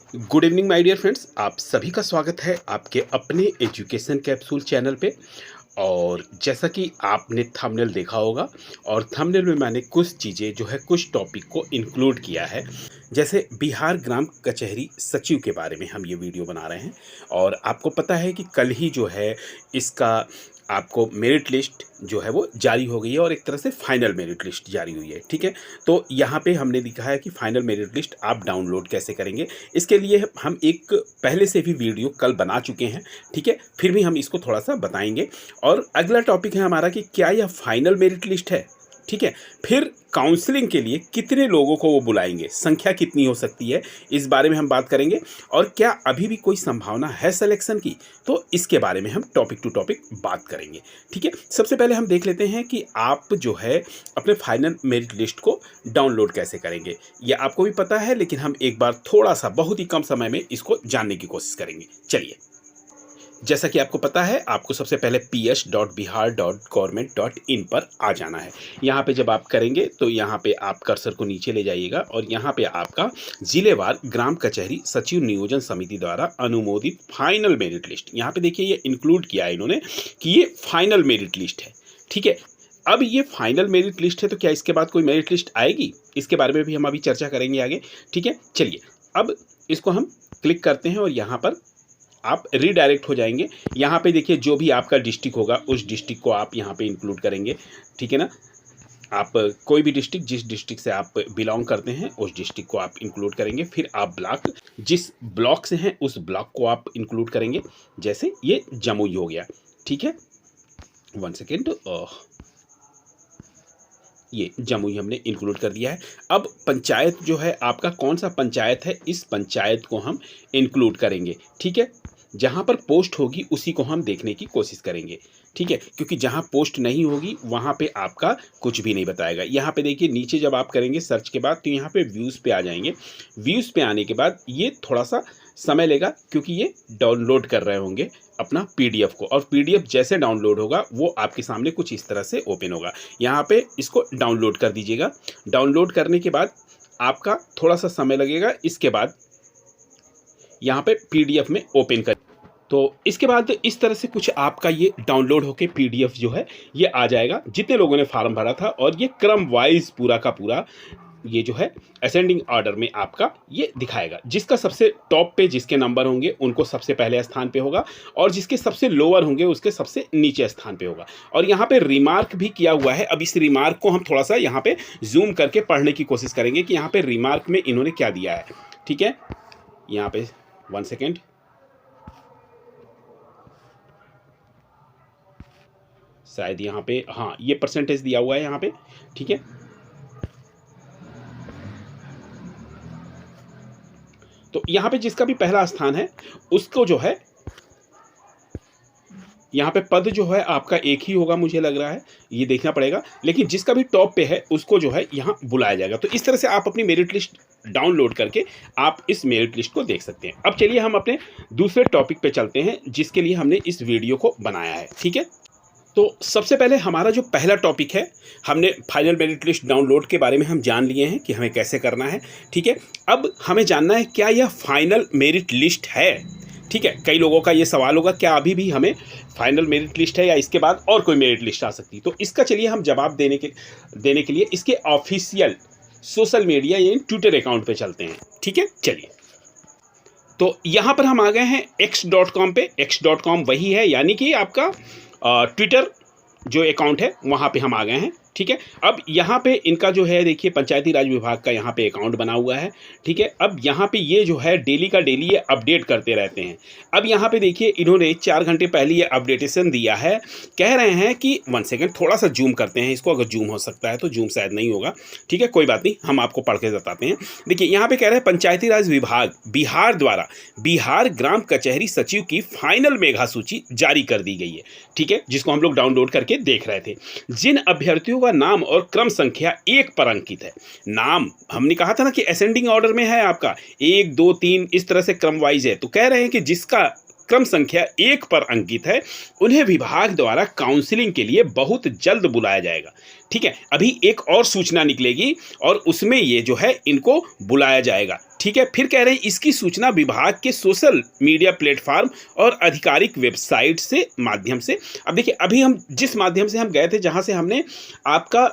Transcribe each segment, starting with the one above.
Good evening my dear friends, आप सभी का स्वागत है आपके अपने एजुकेशन कैप्सूल चैनल पे। और जैसा कि आपने थंबनेल देखा होगा और थंबनेल में मैंने कुछ चीज़ें जो है कुछ टॉपिक को इंक्लूड किया है। जैसे बिहार ग्राम कचहरी सचिव के बारे में हम ये वीडियो बना रहे हैं। और आपको पता है कि कल ही जो है इसका आपको मेरिट लिस्ट जो है वो जारी हो गई है और एक तरह से फाइनल मेरिट लिस्ट जारी हुई है। ठीक है, तो यहाँ पे हमने लिखा है कि फाइनल मेरिट लिस्ट आप डाउनलोड कैसे करेंगे। इसके लिए हम एक पहले से भी वीडियो कल बना चुके हैं। ठीक है, फिर भी हम इसको थोड़ा सा बताएंगे। और अगला टॉपिक है हमारा कि क्या यह फाइनल मेरिट लिस्ट है। ठीक है, फिर काउंसलिंग के लिए कितने लोगों को वो बुलाएंगे, संख्या कितनी हो सकती है, इस बारे में हम बात करेंगे। और क्या अभी भी कोई संभावना है सिलेक्शन की, तो इसके बारे में हम टॉपिक टू टॉपिक बात करेंगे। ठीक है, सबसे पहले हम देख लेते हैं कि आप जो है अपने फाइनल मेरिट लिस्ट को डाउनलोड कैसे करेंगे। ये आपको भी पता है, लेकिन हम एक बार थोड़ा सा बहुत ही कम समय में इसको जानने की कोशिश करेंगे। चलिए, जैसा कि आपको पता है, आपको सबसे पहले ps.bihar.government.in पर आ जाना है। यहाँ पे जब आप करेंगे तो यहाँ पे आप कर्सर को नीचे ले जाइएगा और यहाँ पे आपका जिलेवार ग्राम कचहरी सचिव नियोजन समिति द्वारा अनुमोदित फाइनल मेरिट लिस्ट, यहाँ पे देखिए ये इंक्लूड किया है इन्होंने कि ये फाइनल मेरिट लिस्ट है। ठीक है, अब ये फाइनल मेरिट लिस्ट है तो क्या इसके बाद कोई मेरिट लिस्ट आएगी, इसके बारे में भी हम अभी चर्चा करेंगे आगे। ठीक है, चलिए अब इसको हम क्लिक करते हैं और यहाँ पर आप रीडायरेक्ट हो जाएंगे। यहाँ पे देखिए जो भी आपका डिस्ट्रिक्ट होगा उस डिस्ट्रिक्ट को आप यहाँ पे इंक्लूड करेंगे। ठीक है ना, आप कोई भी डिस्ट्रिक्ट, जिस डिस्ट्रिक्ट से आप बिलोंग करते हैं उस डिस्ट्रिक्ट को आप इंक्लूड करेंगे। फिर आप ब्लॉक, जिस ब्लॉक से हैं उस ब्लॉक को आप इंक्लूड करेंगे। जैसे ये जमुई हो गया। ठीक है, 1 सेकेंड, ये जमुई हमने इंक्लूड कर दिया है। अब पंचायत जो है आपका कौन सा पंचायत है, इस पंचायत को हम इंक्लूड करेंगे। ठीक है, जहाँ पर पोस्ट होगी उसी को हम देखने की कोशिश करेंगे। ठीक है, क्योंकि जहाँ पोस्ट नहीं होगी वहाँ पे आपका कुछ भी नहीं बताएगा। यहाँ पे देखिए नीचे जब आप करेंगे सर्च के बाद तो यहाँ पे व्यूज़ पे आ जाएंगे। व्यूज़ पे आने के बाद ये थोड़ा सा समय लेगा क्योंकि ये डाउनलोड कर रहे होंगे अपना पीडीएफ को, और पीडीएफ जैसे डाउनलोड होगा वो आपके सामने कुछ इस तरह से ओपन होगा। यहाँ पे इसको डाउनलोड कर दीजिएगा। डाउनलोड करने के बाद आपका थोड़ा सा समय लगेगा। इसके बाद यहाँ पे पीडीएफ में ओपन कर, तो इसके बाद इस तरह से कुछ आपका ये डाउनलोड होके पीडीएफ जो है ये आ जाएगा, जितने लोगों ने फॉर्म भरा था। और ये क्रम वाइज पूरा का पूरा ये जो है असेंडिंग ऑर्डर में आपका ये दिखाएगा। जिसका सबसे टॉप पे जिसके नंबर होंगे उनको सबसे पहले स्थान पे होगा, और जिसके सबसे लोअर होंगे उसके सबसे नीचे स्थान पे होगा। और यहाँ पे रिमार्क भी किया हुआ है। अब इस रिमार्क को हम थोड़ा सा यहाँ पे जूम करके पढ़ने की कोशिश करेंगे कि यहाँ पे रिमार्क में इन्होंने क्या दिया है। ठीक है, यहाँ पे 1 सेकेंड, शायद यहाँ पे, हाँ ये परसेंटेज दिया हुआ है यहाँ पे। ठीक है, तो यहाँ पे जिसका भी पहला स्थान है उसको जो है यहाँ पे पद जो है आपका एक ही होगा, मुझे लग रहा है, ये देखना पड़ेगा। लेकिन जिसका भी टॉप पे है उसको जो है यहाँ बुलाया जाएगा। तो इस तरह से आप अपनी मेरिट लिस्ट डाउनलोड करके आप इस मेरिट लिस्ट को देख सकते हैं। अब चलिए हम अपने दूसरे टॉपिक पे चलते हैं जिसके लिए हमने इस वीडियो को बनाया है। ठीक है, तो सबसे पहले हमारा जो पहला टॉपिक है, हमने फाइनल मेरिट लिस्ट डाउनलोड के बारे में हम जान लिए हैं कि हमें कैसे करना है। ठीक है, अब हमें जानना है क्या यह फाइनल मेरिट लिस्ट है। ठीक है, कई लोगों का ये सवाल होगा क्या अभी भी हमें फाइनल मेरिट लिस्ट है या इसके बाद और कोई मेरिट लिस्ट आ सकती है। तो इसका चलिए हम जवाब देने के लिए इसके ऑफिशियल सोशल मीडिया यानी ट्विटर अकाउंट पे चलते हैं। ठीक है, चलिए, तो यहाँ पर हम आ गए हैं x.com पे। x.com वही है, यानी कि आपका ट्विटर जो अकाउंट है वहाँ पे हम आ गए हैं। ठीक है, अब यहाँ पे इनका जो है देखिए पंचायती राज विभाग का यहाँ पे अकाउंट बना हुआ है। ठीक है, अब यहाँ पे ये जो है डेली का डेली ये अपडेट करते रहते हैं। अब यहाँ पे देखिए इन्होंने 4 घंटे पहले ये अपडेटेशन दिया है। कह रहे हैं कि 1 सेकेंड, थोड़ा सा जूम करते हैं इसको, अगर जूम हो सकता है तो। जूम शायद नहीं होगा। ठीक है, कोई बात नहीं, हम आपको पढ़ के बताते हैं। देखिए यहाँ पे कह रहे हैं पंचायती राज विभाग बिहार द्वारा बिहार ग्राम कचहरी सचिव की फाइनल मेघा सूची जारी कर दी गई है। ठीक है, जिसको हम लोग डाउनलोड करके देख रहे थे। जिन अभ्यर्थियों का नाम और क्रम संख्या 1 पर अंकित है, नाम हमने कहा था ना कि असेंडिंग ऑर्डर में है आपका 1 2 3 इस तरह से क्रम वाइज है। तो कह रहे हैं कि जिसका क्रम संख्या 1 पर अंकित है, उन्हें विभाग द्वारा काउंसलिंग के लिए बहुत जल्द बुलाया जाएगा। ठीक है, अभी एक और सूचना निकलेगी और उसमें ये जो है इनको बुलाया जाएगा। ठीक है, फिर कह रहे हैं इसकी सूचना विभाग के सोशल मीडिया प्लेटफॉर्म और आधिकारिक वेबसाइट से माध्यम से। अब देखिए, अभी हम जिस माध्यम से हम गए थे, जहां से हमने आपका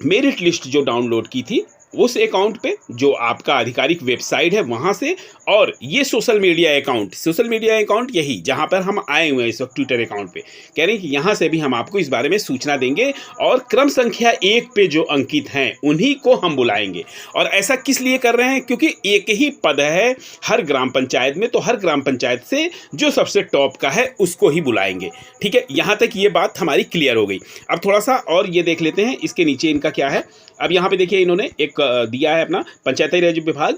मेरिट लिस्ट जो डाउनलोड की थी, उस अकाउंट पे जो आपका आधिकारिक वेबसाइट है वहां से, और ये सोशल मीडिया अकाउंट यही जहां पर हम आए हुए हैं इस वक्त ट्विटर अकाउंट पे, कह रहे हैं कि यहां से भी हम आपको इस बारे में सूचना देंगे और क्रम संख्या 1 पे जो अंकित हैं उन्हीं को हम बुलाएंगे। और ऐसा किस लिए कर रहे हैं? क्योंकि एक ही पद है हर ग्राम पंचायत में, तो हर ग्राम पंचायत से जो सबसे टॉप का है उसको ही बुलाएंगे। ठीक है, यहां तक ये बात हमारी क्लियर हो गई। अब थोड़ा सा और ये देख लेते हैं इसके नीचे इनका क्या है। अब यहाँ पे देखिए, इन्होंने एक दिया है अपना पंचायती राज विभाग,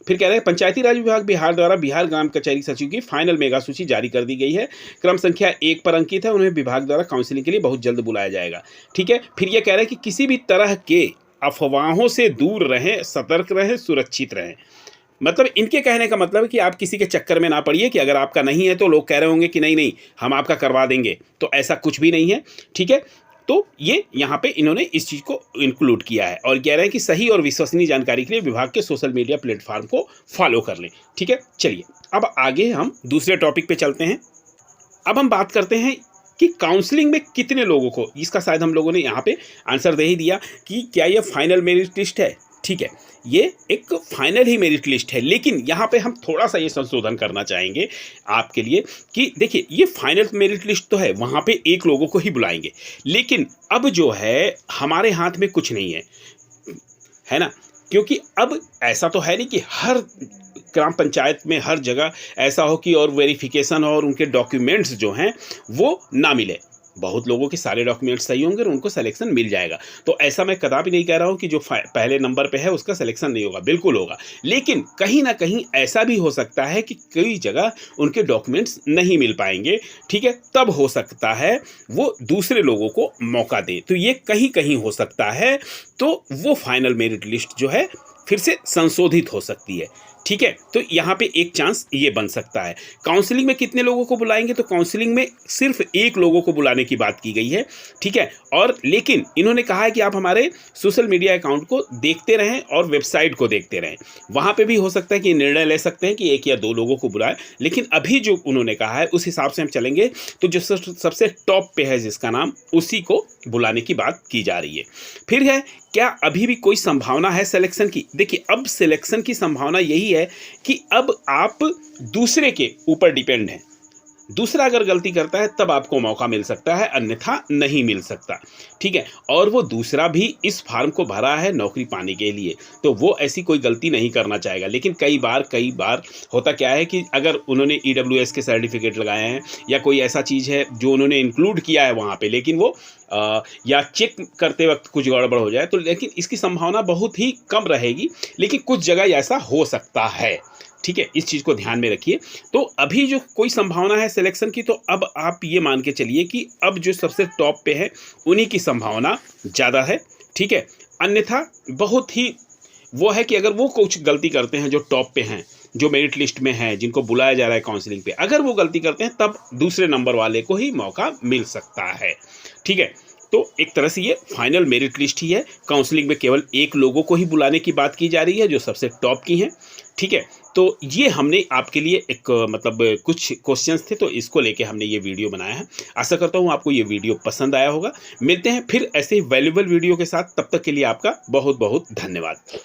फिर कह रहे हैं पंचायती राज विभाग बिहार द्वारा बिहार ग्राम कचहरी सचिव की फाइनल मेगा सूची जारी कर दी गई है। क्रम संख्या 1 पर अंकित है, उन्हें विभाग द्वारा काउंसलिंग के लिए बहुत जल्द बुलाया जाएगा। ठीक है, फिर ये कह रहे हैं कि किसी भी तरह के अफवाहों से दूर रहें, सतर्क रहें, सुरक्षित रहें। मतलब इनके कहने का मतलब है कि आप किसी के चक्कर में ना पड़िए कि अगर आपका नहीं है तो लोग कह रहे होंगे कि नहीं नहीं हम आपका करवा देंगे, तो ऐसा कुछ भी नहीं है। ठीक है, तो ये यहाँ पे इन्होंने इस चीज़ को इंक्लूड किया है और कह रहे हैं कि सही और विश्वसनीय जानकारी के लिए विभाग के सोशल मीडिया प्लेटफॉर्म को फॉलो कर लें। ठीक है, चलिए अब आगे हम दूसरे टॉपिक पे चलते हैं। अब हम बात करते हैं कि काउंसलिंग में कितने लोगों को, इसका शायद हम लोगों ने यहाँ पे आंसर दे ही दिया कि क्या ये फाइनल मेरिट लिस्ट है। ठीक है, ये एक फाइनल ही मेरिट लिस्ट है, लेकिन यहाँ पे हम थोड़ा सा ये संशोधन करना चाहेंगे आपके लिए कि देखिए, ये फाइनल मेरिट लिस्ट तो है, वहाँ पे 1 लोगों को ही बुलाएंगे, लेकिन अब जो है हमारे हाथ में कुछ नहीं है ना, क्योंकि अब ऐसा तो है नहीं कि हर ग्राम पंचायत में हर जगह ऐसा हो कि और वेरिफिकेशन और उनके डॉक्यूमेंट्स जो हैं वो ना मिले। बहुत लोगों के सारे डॉक्यूमेंट्स सही होंगे और उनको सिलेक्शन मिल जाएगा। तो ऐसा मैं कदापि नहीं कह रहा हूँ कि जो पहले नंबर पे है उसका सिलेक्शन नहीं होगा, बिल्कुल होगा। लेकिन कहीं ना कहीं ऐसा भी हो सकता है कि कई जगह उनके डॉक्यूमेंट्स नहीं मिल पाएंगे। ठीक है, तब हो सकता है वो दूसरे लोगों को मौका दे, तो ये कहीं कहीं हो सकता है, तो वो फाइनल मेरिट लिस्ट जो है फिर से संशोधित हो सकती है। ठीक है, तो यहाँ पे एक चांस ये बन सकता है। काउंसलिंग में कितने लोगों को बुलाएंगे? तो काउंसलिंग में सिर्फ 1 लोगों को बुलाने की बात की गई है। ठीक है, और लेकिन इन्होंने कहा है कि आप हमारे सोशल मीडिया अकाउंट को देखते रहें और वेबसाइट को देखते रहें, वहाँ पे भी हो सकता है कि निर्णय ले सकते हैं कि 1 या 2 लोगों को बुलाएं। लेकिन अभी जो उन्होंने कहा है उस हिसाब से हम चलेंगे, तो जो सबसे टॉप पे है जिसका नाम, उसी को बुलाने की बात की जा रही है। फिर है, क्या अभी भी कोई संभावना है सिलेक्शन की? देखिए, अब सिलेक्शन की संभावना यही है कि अब आप दूसरे के ऊपर डिपेंड हैं। दूसरा अगर गलती करता है तब आपको मौका मिल सकता है, अन्यथा नहीं मिल सकता। ठीक है, और वो दूसरा भी इस फॉर्म को भरा है नौकरी पाने के लिए, तो वो ऐसी कोई गलती नहीं करना चाहेगा। लेकिन कई बार होता क्या है कि अगर उन्होंने EWS के सर्टिफिकेट लगाए हैं या कोई ऐसा चीज़ है जो उन्होंने इंक्लूड किया है वहाँ पे, लेकिन वो या चेक करते वक्त कुछ गड़बड़ हो जाए, तो लेकिन इसकी संभावना बहुत ही कम रहेगी, लेकिन कुछ जगह ऐसा हो सकता है। ठीक है, इस चीज़ को ध्यान में रखिए। तो अभी जो कोई संभावना है सिलेक्शन की, तो अब आप ये मान के चलिए कि अब जो सबसे टॉप पे है उन्हीं की संभावना ज़्यादा है। ठीक है, अन्यथा बहुत ही वो है कि अगर वो कुछ गलती करते हैं जो टॉप पे हैं, जो मेरिट लिस्ट में हैं, जिनको बुलाया जा रहा है काउंसलिंग पे, अगर वो गलती करते हैं तब दूसरे नंबर वाले को ही मौका मिल सकता है। ठीक है, तो एक तरह से ये फाइनल मेरिट लिस्ट ही है। काउंसलिंग में केवल 1 लोगों को ही बुलाने की बात की जा रही है जो सबसे टॉप की हैं। ठीक है, तो ये हमने आपके लिए एक मतलब कुछ क्वेश्चंस थे, तो इसको लेके हमने ये वीडियो बनाया है। आशा करता हूँ आपको ये वीडियो पसंद आया होगा। मिलते हैं फिर ऐसे ही वैल्यूएबल वीडियो के साथ, तब तक के लिए आपका बहुत बहुत धन्यवाद।